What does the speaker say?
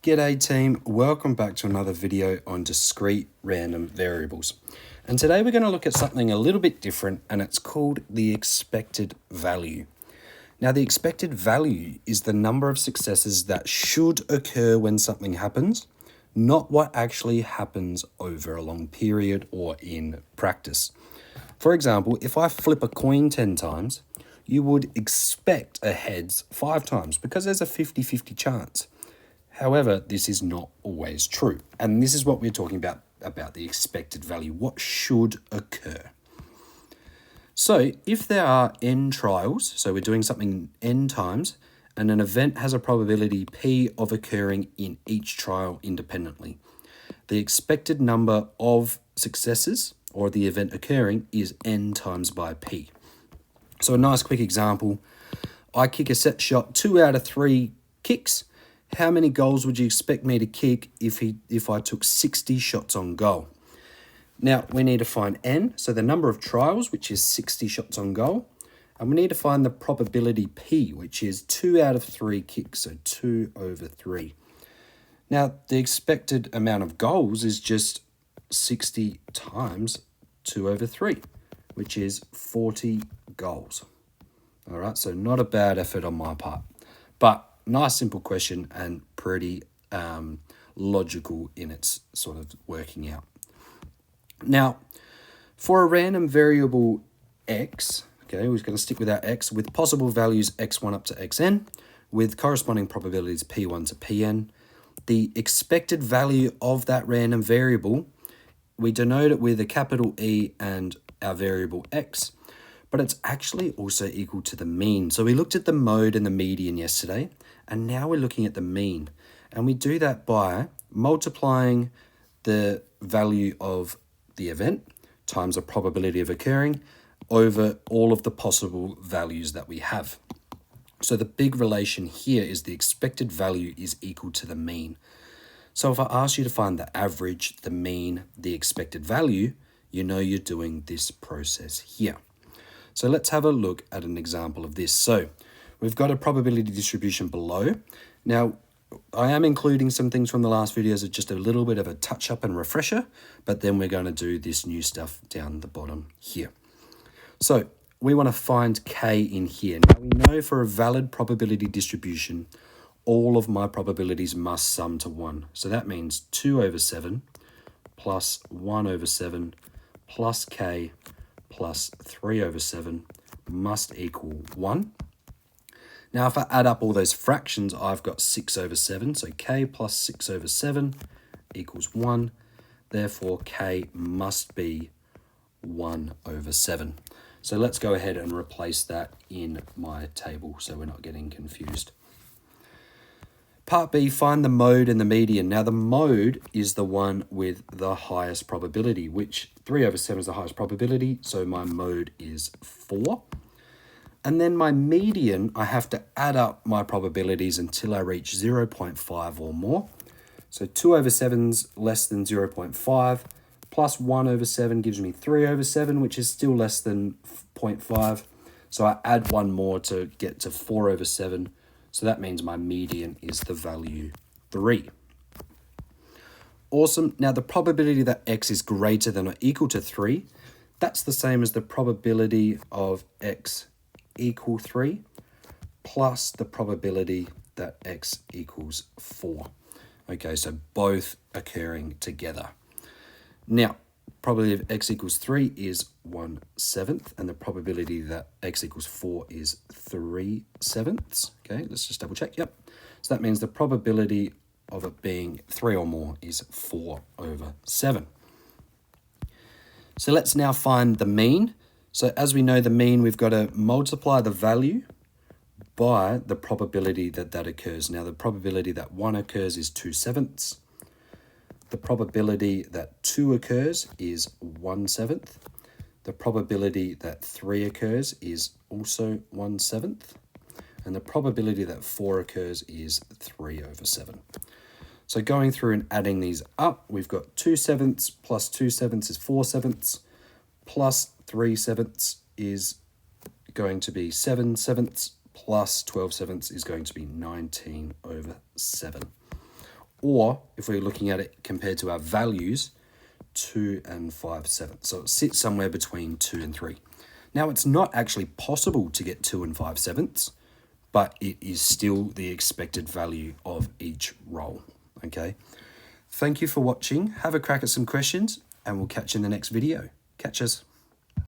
G'day team, welcome back to another video on discrete random variables. And today we're going to look at something a little bit different, and it's called the expected value. Now the expected value is the number of successes that should occur when something happens, not what actually happens over a long period or in practice. For example, if I flip a coin 10 times, you would expect a heads 5 times because there's a 50-50 chance. However, this is not always true. And this is what we're talking about the expected value. What should occur? So if there are n trials, so we're doing something n times, and an event has a probability p of occurring in each trial independently, the expected number of successes or the event occurring is n times by p. So a nice quick example, I kick a set shot 2 out of 3 kicks. How many goals would you expect me to kick if I took 60 shots on goal? Now, we need to find n, so the number of trials, which is 60 shots on goal. And we need to find the probability p, which is 2 out of 3 kicks, so 2 over 3. Now, the expected amount of goals is just 60 times 2 over 3, which is 40 goals. All right, so not a bad effort on my part. But nice simple question and pretty logical in its sort of working out. Now, for a random variable x, okay, we're going to stick with our x with possible values x1 up to xn with corresponding probabilities p1 to pn. The expected value of that random variable, we denote it with a capital E and our variable x, but it's actually also equal to the mean. So we looked at the mode and the median yesterday, and now we're looking at the mean. And we do that by multiplying the value of the event times the probability of occurring over all of the possible values that we have. So the big relation here is the expected value is equal to the mean. So if I ask you to find the average, the mean, the expected value, you know you're doing this process here. So let's have a look at an example of this. So we've got a probability distribution below. Now, I am including some things from the last videos as just a little bit of a touch-up and refresher, but then we're going to do this new stuff down the bottom here. So we want to find k in here. Now, we know for a valid probability distribution, all of my probabilities must sum to 1. So that means 2 over 7 plus 1 over 7 plus k plus 3 over 7 must equal 1. Now, if I add up all those fractions, I've got 6 over 7. So k plus 6 over 7 equals 1. Therefore, k must be 1 over 7. So let's go ahead and replace that in my table so we're not getting confused. Part B, find the mode and the median. Now, the mode is the one with the highest probability, which 3 over 7 is the highest probability, so my mode is 4. And then my median, I have to add up my probabilities until I reach 0.5 or more. So 2 over 7's less than 0.5, plus 1 over 7 gives me 3 over 7, which is still less than 0.5. So I add one more to get to 4 over 7. So that means my median is the value 3. Awesome. Now the probability that x is greater than or equal to 3, that's the same as the probability of x equal 3 plus the probability that x equals 4. Okay, so both occurring together. Now, probability of x equals 3 is 1/7, and the probability that x equals 4 is 3/7. Okay, let's just double check. Yep. So that means the probability of it being 3 or more is 4 over 7. So let's now find the mean. So as we know the mean, we've got to multiply the value by the probability that that occurs. Now, the probability that 1 occurs is 2/7. The probability that 2 occurs is 1/7. The probability that 3 occurs is also 1/7. And the probability that 4 occurs is 3 over 7. So going through and adding these up, we've got 2/7 plus 2/7 is 4/7, plus 3/7 is going to be 7/7, plus 12/7 is going to be 19 over 7. or if we're looking at it compared to our values, 2 and 5/7. So it sits somewhere between 2 and 3. Now, it's not actually possible to get 2 and 5/7, but it is still the expected value of each roll, okay? Thank you for watching. Have a crack at some questions, and we'll catch you in the next video. Catch us.